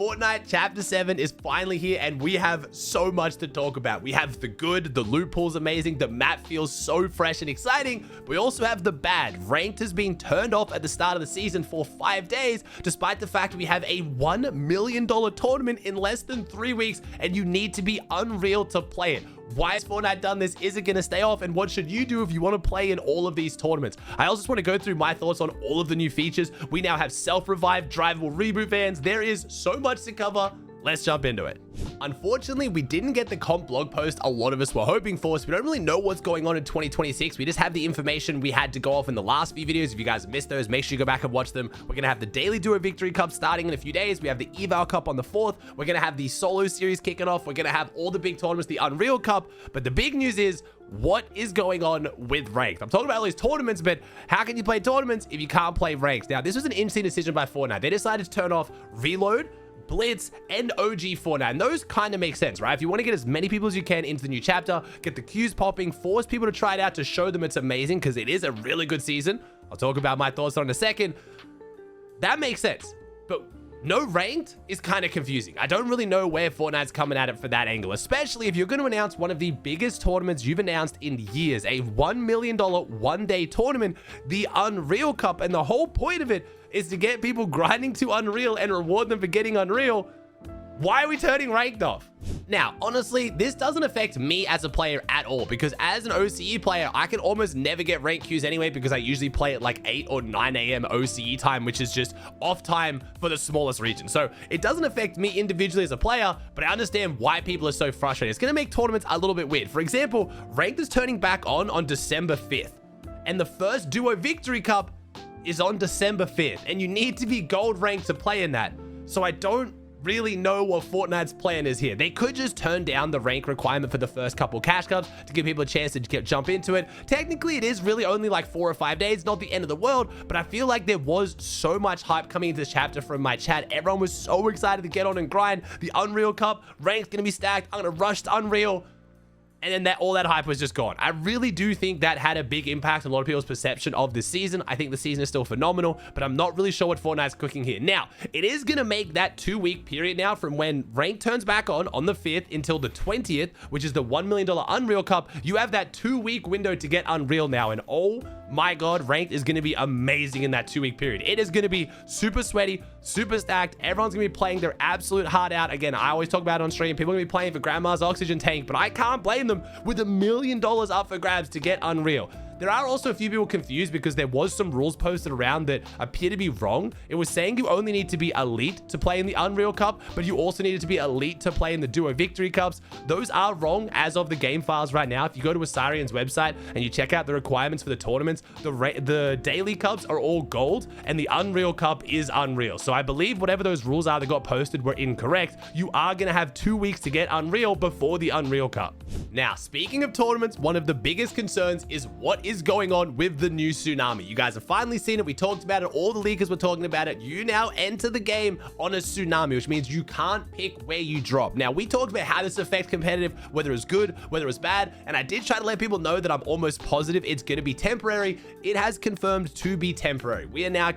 Fortnite Chapter 7 is finally here, and we have so much to talk about. We have the good, the loot pool's amazing, the map feels so fresh and exciting. We also have the bad. Ranked has been turned off at the start of the season for 5 days, despite the fact we have a $1 million tournament in less than 3 weeks, and you need to be Unreal to play it. Why has Fortnite done this? Is it going to stay off? And what should you do if you want to play in all of these tournaments? I also just want to go through my thoughts on all of the new features. We now have self-revive, drivable reboot vans. There is so much to cover. Let's jump into it. Unfortunately, we didn't get the comp blog post a lot of us were hoping for, so we don't really know what's going on in 2026. We just have the information we had to go off in the last few videos. If you guys missed those, make sure you go back and watch them. We're going to have the Daily Duo Victory Cup starting in a few days. We have the Eval Cup on the 4th. We're going to have the Solo Series kicking off. We're going to have all the big tournaments, the Unreal Cup. But the big news is, what is going on with Ranked? I'm talking about all these tournaments, but how can you play tournaments if you can't play Ranked? Now, this was an interesting decision by Fortnite. They decided to turn off Reload, Blitz, and OG Fortnite, and those kind of make sense, right? If you want to get as many people as you can into the new chapter, get the queues popping, force people to try it out to show them it's amazing, because it is a really good season. I'll talk about my thoughts on it in a second. That makes sense, but no Ranked is kind of confusing. I don't really know where Fortnite's coming at it for that angle, especially if you're going to announce one of the biggest tournaments you've announced in years, a $1 million one-day tournament, the Unreal Cup, and the whole point of it is to get people grinding to Unreal and reward them for getting Unreal. Why are we turning Ranked off? Now, honestly, this doesn't affect me as a player at all, because as an OCE player, I can almost never get ranked queues anyway, because I usually play at like 8 or 9 a.m. OCE time, which is just off time for the smallest region. So it doesn't affect me individually as a player, but I understand why people are so frustrated. It's going to make tournaments a little bit weird. For example, Ranked is turning back on December 5th, and the first Duo Victory Cup is on December 5th, and you need to be gold ranked to play in that. So I don't really know what Fortnite's plan is here. They could just turn down the rank requirement for the first couple cash cups to give people a chance to jump into it. Technically, it is really only like 4 or 5 days, not the end of the world, but I feel like there was so much hype coming into this chapter from my chat. Everyone was so excited to get on and grind. The Unreal Cup, rank's gonna be stacked. I'm gonna rush to Unreal. And then all that hype was just gone. I really do think that had a big impact on a lot of people's perception of this season. I think the season is still phenomenal, but I'm not really sure what Fortnite's cooking here. Now, it is going to make that 2-week period now from when Rank turns back on the 5th until the 20th, which is the $1 million Unreal Cup. You have that 2-week window to get Unreal now, and oh my god, Ranked is going to be amazing in that 2-week period. It is going to be super sweaty, super stacked. Everyone's going to be playing their absolute heart out. Again, I always talk about it on stream. People are going to be playing for Grandma's Oxygen Tank, but I can't blame them with $1 million up for grabs to get Unreal. There are also a few people confused because there was some rules posted around that appear to be wrong. It was saying you only need to be elite to play in the Unreal Cup, but you also needed to be elite to play in the Duo Victory Cups. Those are wrong as of the game files right now. If you go to Asarian's website and you check out the requirements for the tournaments, the daily cups are all gold and the Unreal Cup is Unreal. So I believe whatever those rules are that got posted were incorrect. You are going to have 2 weeks to get Unreal before the Unreal Cup. Now, speaking of tournaments, one of the biggest concerns is what is going on with the new Tsunami. You guys have finally seen it. We talked about it. All the leakers were talking about it. You now enter the game on a Tsunami, which means you can't pick where you drop. Now, we talked about how this affects competitive, whether it's good, whether it's bad, and I did try to let people know that I'm almost positive it's going to be temporary. It has confirmed to be temporary. We are now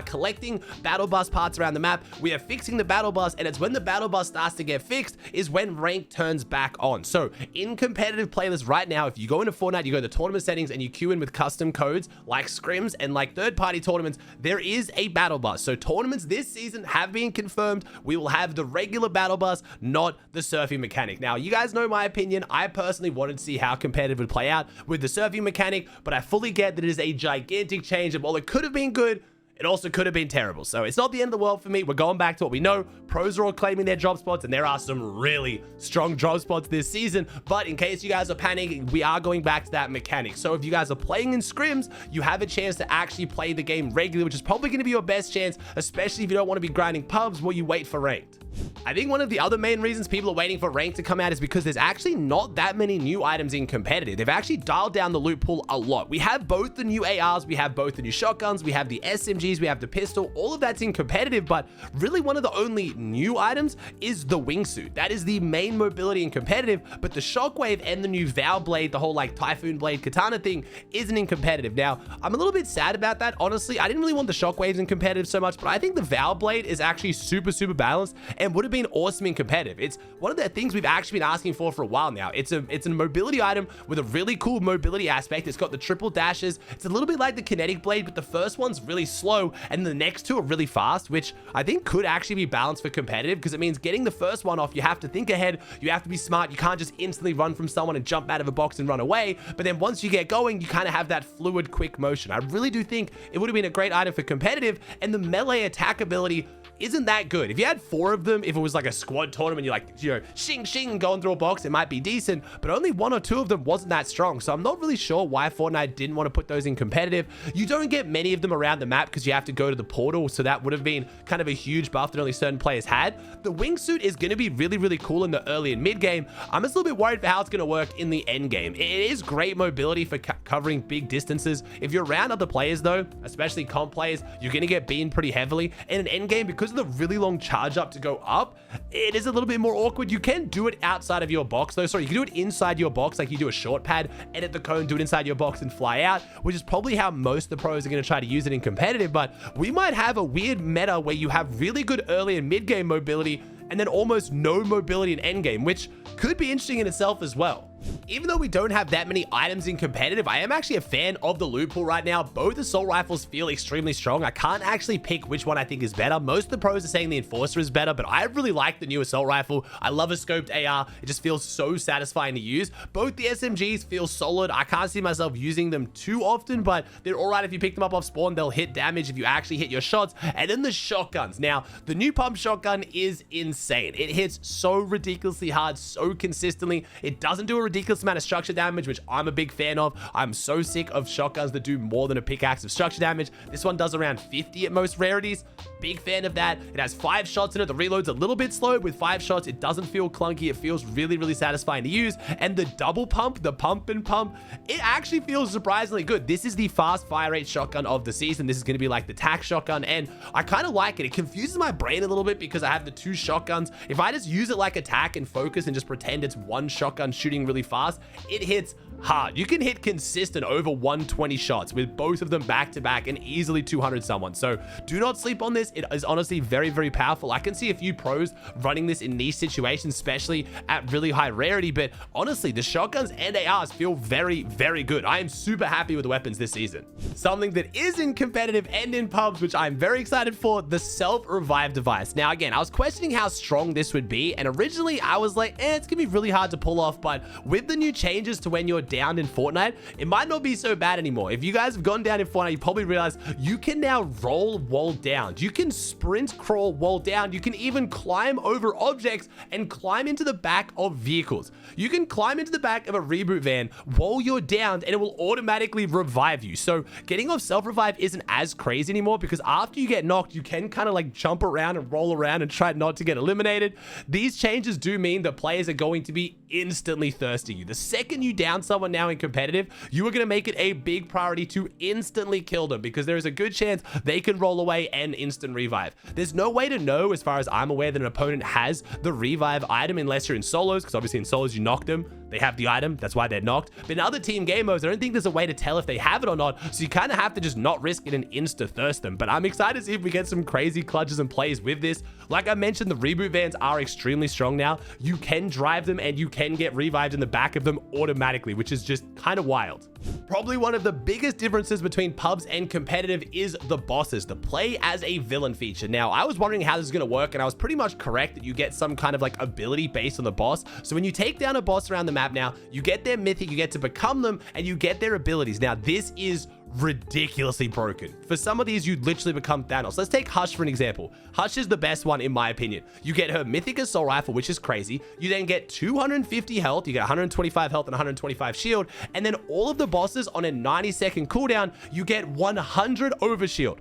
collecting battle bus parts around the map. We are fixing the battle bus, and it's when the battle bus starts to get fixed is when rank turns back on. So in competitive playlists right now, if you go into Fortnite, you go to the tournament settings and you queue in with custom codes like scrims and like third-party tournaments, there is a battle bus. So tournaments this season have been confirmed. We will have the regular battle bus, not the surfing mechanic. Now, you guys know my opinion. I personally wanted to see how competitive would play out with the surfing mechanic, but I fully get that it is a gigantic change, and while it could have been good, it also could have been terrible. So it's not the end of the world for me. We're going back to what we know. Pros are all claiming their drop spots, and there are some really strong drop spots this season. But in case you guys are panicking, we are going back to that mechanic. So if you guys are playing in scrims, you have a chance to actually play the game regularly, which is probably going to be your best chance, especially if you don't want to be grinding pubs while you wait for ranked. I think one of the other main reasons people are waiting for Ranked to come out is because there's actually not that many new items in competitive. They've actually dialed down the loot pool a lot. We have both the new ARs, we have both the new shotguns, we have the SMGs, we have the pistol, all of that's in competitive, but really one of the only new items is the wingsuit. That is the main mobility in competitive, but the shockwave and the new Vow blade, the whole like Typhoon blade katana thing, isn't in competitive. Now, I'm a little bit sad about that, honestly. I didn't really want the shockwaves in competitive so much, but I think the Vow blade is actually super balanced and would have been awesome in competitive. It's one of the things we've actually been asking for a while now. It's a mobility item with a really cool mobility aspect. It's got the triple dashes. It's a little bit like the kinetic blade, but the first one's really slow and the next two are really fast, which I think could actually be balanced for competitive, because it means getting the first one off, you have to think ahead, you have to be smart, you can't just instantly run from someone and jump out of a box and run away, but then once you get going, you kind of have that fluid, quick motion. I really do think it would have been a great item for competitive, and the melee attack ability isn't that good. If you had 4 of them, if it was like a squad tournament, you're like, you know, shing going through a box, it might be decent, but only 1 or 2 of them wasn't that strong. So I'm not really sure why Fortnite didn't want to put those in competitive. You don't get many of them around the map because you have to go to the portal, so that would have been kind of a huge buff that only certain players had. The wingsuit is going to be really cool in the early and mid game. I'm just a little bit worried for how it's going to work in the end game. It is great mobility for covering big distances. If you're around other players though, especially comp players, you're going to get beamed pretty heavily. In an end game, because of the really long charge up to go up, it is a little bit more awkward. You can do it outside of your box though. Sorry, you can do it inside your box, like you do a short pad, edit the cone, do it inside your box and fly out, which is probably how most of the pros are going to try to use it in competitive. But we might have a weird meta where you have really good early and mid game mobility and then almost no mobility in end game, which could be interesting in itself as well. Even though we don't have that many items in competitive, I am actually a fan of the loot pool right now. Both assault rifles feel extremely strong. I can't actually pick which one I think is better. Most of the pros are saying the Enforcer is better, but I really like the new assault rifle. I love a scoped AR. It just feels so satisfying to use. Both the SMGs feel solid. I can't see myself using them too often, but they're all right if you pick them up off spawn. They'll hit damage if you actually hit your shots. And then the shotguns. Now, the new pump shotgun is insane. It hits so ridiculously hard, so consistently. It doesn't do a ridiculous amount of structure damage, which I'm a big fan of. I'm so sick of shotguns that do more than a pickaxe of structure damage. This one does around 50 at most rarities. Big fan of that. It has 5 shots in it. The reload's a little bit slow. With 5 shots, it doesn't feel clunky. It feels really satisfying to use. And the double pump, the pump and pump, it actually feels surprisingly good. This is the fast fire rate shotgun of the season. This is going to be like the tac shotgun, and I kind of like it. It confuses my brain a little bit because I have the 2 shotguns. If I just use it like attack and focus and just pretend it's one shotgun shooting really fast, it hits hard. You can hit consistent over 120 shots with both of them back to back and easily 200 someone. So do not sleep on this. It is honestly very powerful. I can see a few pros running this in niche situations, especially at really high rarity, but honestly, the shotguns and ARs feel very good. I am super happy with the weapons this season. Something that is in competitive and in pubs, which I'm very excited for, the self-revive device. Now, again, I was questioning how strong this would be, and originally I was like, it's gonna be really hard to pull off, but with the new changes to when you're down in Fortnite, it might not be so bad anymore. If you guys have gone down in Fortnite, you probably realize you can now roll wall down. You can sprint crawl wall down. You can even climb over objects and climb into the back of vehicles. You can climb into the back of a reboot van while you're downed and it will automatically revive you. So getting off self-revive isn't as crazy anymore, because after you get knocked, you can kind of like jump around and roll around and try not to get eliminated. These changes do mean that players are going to be instantly thirsting you. The second you down someone now in competitive, you are going to make it a big priority to instantly kill them, because there is a good chance they can roll away and instant revive. There's no way to know, as far as I'm aware, that an opponent has the revive item unless you're in solos, because obviously in solos you knock them, they have the item, that's why they're knocked. But in other team game modes, I don't think there's a way to tell if they have it or not, so you kind of have to just not risk it and insta thirst them. But I'm excited to see if we get some crazy clutches and plays with this. Like I mentioned, the reboot vans are extremely strong now. You can drive them and you can get revived in the back of them automatically, which is just kind of wild. Probably one of the biggest differences between pubs and competitive is the bosses, the play as a villain feature. Now, I was wondering how this is going to work, and I was pretty much correct that you get some kind of like ability based on the boss. So when you take down a boss around the map now, you get their mythic, you get to become them, and you get their abilities. Now, this is ridiculously broken. For some of these, you literally become Thanos. Let's take Hush for an example. Hush is the best one in my opinion. You get her mythic assault rifle, which is crazy. You then get 250 health, you get 125 health and 125 shield, and then all of the bosses on a 90-second cooldown, you get 100 overshield.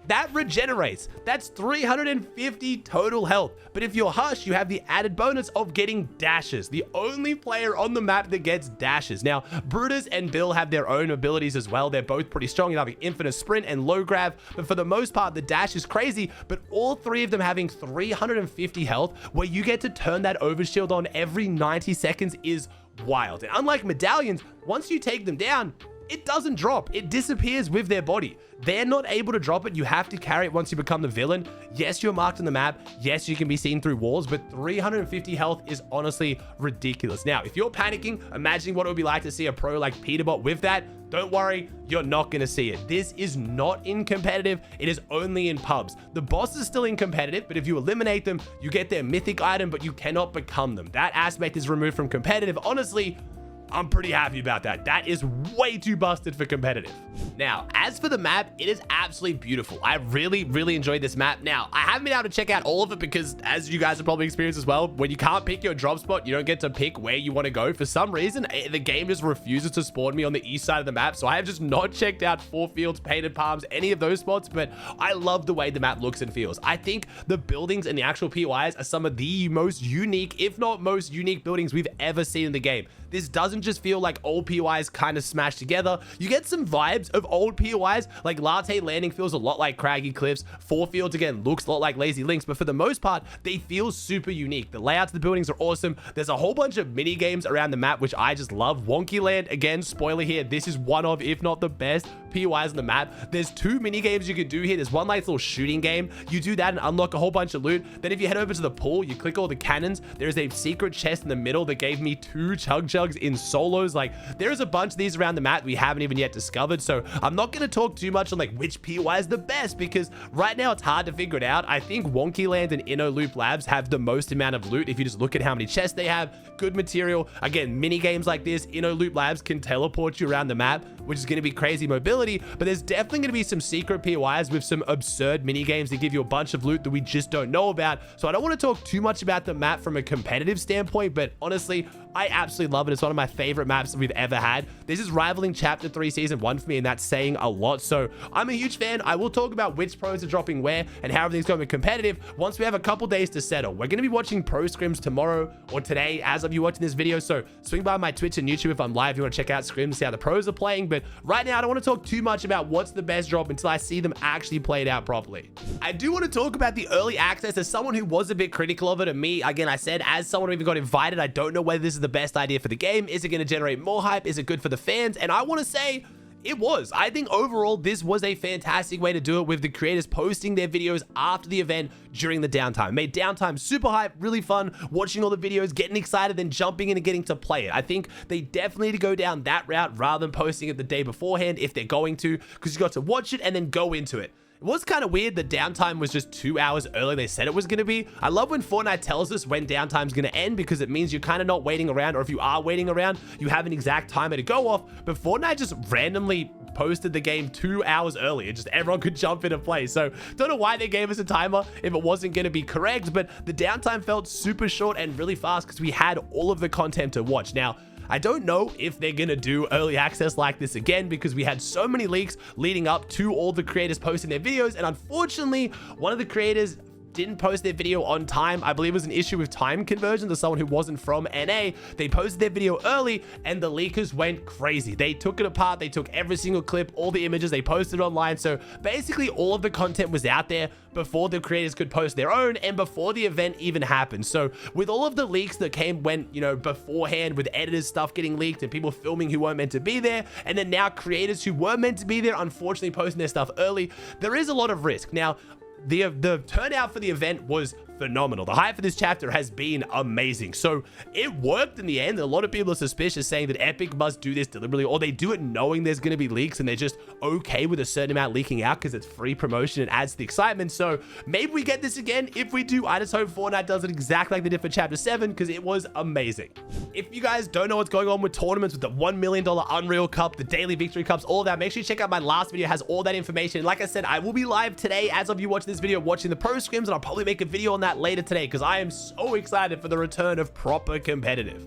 that regenerates. That's 350 total health. But if you're Hush, you have the added bonus of getting dashes. The only player on the map that gets dashes. Now, Brutus and Bill have their own abilities as well. They're both pretty strong. You have the infinite sprint and low grab, but for the most part, the dash is crazy. But all three of them having 350 health, where you get to turn that overshield on every 90 seconds is wild. And unlike medallions, once you take them down, it doesn't drop. It disappears with their body. They're not able to drop it. You have to carry it once you become the villain. Yes, you're marked on the map. Yes, you can be seen through walls, but 350 health is honestly ridiculous. Now, if you're panicking, imagining what it would be like to see a pro like Peterbot with that, don't worry, you're not going to see it. This is not in competitive. It is only in pubs. The boss is still in competitive, but if you eliminate them, you get their mythic item, but you cannot become them. That aspect is removed from competitive. Honestly, I'm pretty happy about that. That is way too busted for competitive. Now, as for the map, it is absolutely beautiful. I really enjoyed this map. Now, I haven't been able to check out all of it because, as you guys have probably experienced as well, when you can't pick your drop spot, you don't get to pick where you want to go. For some reason, the game just refuses to spawn me on the east side of the map, so I have just not checked out Four Fields, Painted Palms, any of those spots, but I love the way the map looks and feels. I think the buildings and the actual POIs are some of the most unique, if not most unique buildings we've ever seen in the game. This doesn't just feel like old POIs kind of smashed together. You get some vibes of old POIs, like Latte Landing feels a lot like Craggy Cliffs. Four Fields, again, looks a lot like Lazy Links, but for the most part, they feel super unique. The layouts of the buildings are awesome. There's a whole bunch of mini games around the map, which I just love. Wonky Land, again, spoiler here, this is one of, if not the best POIs on the map. There's two mini games you could do here. There's one like little shooting game. You do that and unlock a whole bunch of loot. Then if you head over to the pool, you click all the cannons. There's a secret chest in the middle that gave me 2 Chug Chugs in solos. Like, there's a bunch of these around the map we haven't even yet discovered. So I'm not going to talk too much on like which POI is the best, because right now it's hard to figure it out. I think Wonky Land and Inno Loop Labs have the most amount of loot. If you just look at how many chests they have, good material. Again, mini games like this, Inno Loop Labs can teleport you around the map, which is going to be crazy mobility. But there's definitely going to be some secret POIs with some absurd mini games that give you a bunch of loot that we just don't know about. So I don't want to talk too much about the map from a competitive standpoint, but honestly, I absolutely love it. It's one of my favorite maps that we've ever had. This is rivaling Chapter 3 Season 1 for me, and that's saying a lot. So I'm a huge fan. I will talk about which pros are dropping where and how everything's going to be competitive once we have a couple days to settle. We're going to be watching pro scrims tomorrow or today as of you watching this video. So swing by my Twitch and YouTube if I'm live. If you want to check out scrims, see how the pros are playing. But right now, I don't want to talk too much about what's the best drop until I see them actually played out properly. I do want to talk about the early access as someone who was a bit critical of it. And me, again, I said, as someone who even got invited, I don't know whether this is the best idea for the game. Is it going to generate more hype? Is it good for the fans? And I want to say, it was. I think overall, this was a fantastic way to do it, with the creators posting their videos after the event during the downtime. Made downtime super hype, really fun, watching all the videos, getting excited, then jumping in and getting to play it. I think they definitely need to go down that route rather than posting it the day beforehand if they're going to, because you got to watch it and then go into it. It was kind of weird that downtime was just 2 hours earlier they said it was going to be. I love when Fortnite tells us when downtime's going to end, because it means you're kind of not waiting around, or if you are waiting around, you have an exact timer to go off. But Fortnite just randomly posted the game 2 hours earlier, just everyone could jump in and play. So don't know why they gave us a timer if it wasn't going to be correct, but the downtime felt super short and really fast because we had all of the content to watch. Now, I don't know if they're going to do early access like this again, because we had so many leaks leading up to all the creators posting their videos. And unfortunately, one of the creators didn't post their video on time. I believe it was an issue with time conversion to someone who wasn't from NA. They posted their video early and the leakers went crazy. They took it apart. They took every single clip, all the images, they posted online. So basically all of the content was out there before the creators could post their own and before the event even happened. So with all of the leaks that went, you know, beforehand, with editors stuff getting leaked and people filming who weren't meant to be there, and then now creators who were meant to be there unfortunately posting their stuff early, there is a lot of risk. Now, the turnout for the event was phenomenal. The hype for this chapter has been amazing. So it worked in the end. A lot of people are suspicious, saying that Epic must do this deliberately, or they do it knowing there's going to be leaks and they're just okay with a certain amount leaking out because it's free promotion and adds to the excitement. So maybe we get this again. If we do, I just hope Fortnite does it exactly like they did for Chapter 7, because it was amazing. If you guys don't know what's going on with tournaments, with the $1 million Unreal Cup, the daily victory cups, all of that, make sure you check out my last video. It has all that information. Like I said, I will be live today as of you watching this video, watching the pro scrims, and I'll probably make a video on that later today, because I am so excited for the return of proper competitive.